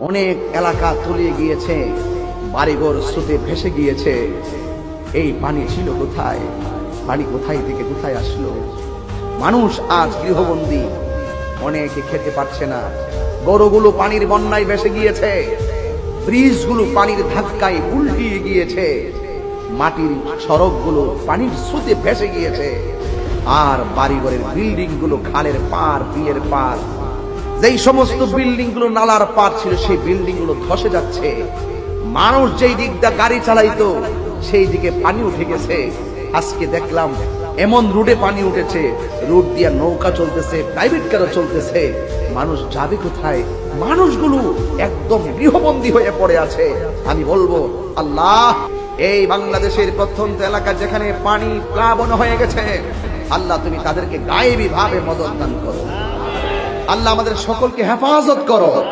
অনেক এলাকা তলিয়ে গিয়েছে, বাড়িঘর স্রোতে ভেসে গিয়েছে। এই পানি ছিল কোথায়? পানি কোথায় থেকে কোথায় আসলো? মানুষ আজ গৃহবন্দী, অনেকে খেতে পারছে না। গরুগুলো পানির বন্যায় ভেসে গিয়েছে, ব্রিজগুলো পানির ধাক্কায় উল্টিয়ে গিয়েছে, মাটির সড়কগুলো পানির স্রোতে ভেসে গিয়েছে। আর বাড়িঘরের বিল্ডিং গুলো খালের পার, বিলের পার, যেই সমস্ত বিল্ডিং গুলো নালার পার ছিল, সেই বিল্ডিং গুলো ধসে যাচ্ছে। মানুষ যেই দিক দিয়ে গাড়ি চালাইতো, সেই দিকে পানি উঠে গেছে। আজকে দেখলাম এমন রুটে পানি উঠেছে, রুট দিয়ে নৌকা চলতেছে, প্রাইভেট কারও চলতেছে। মানুষ যাবে কোথায়? মানুষগুলো একদম গৃহবন্দী হয়ে পড়ে আছে। আমি বলবো, আল্লাহ, এই বাংলাদেশের প্রত্যন্ত এলাকা যেখানে পানি প্লাবন হয়ে গেছে, আল্লাহ তুমি তাদেরকে গায়েবী ভাবে মদত দান করো। আল্লাহ আমাদের সকলকে হেফাজত করো।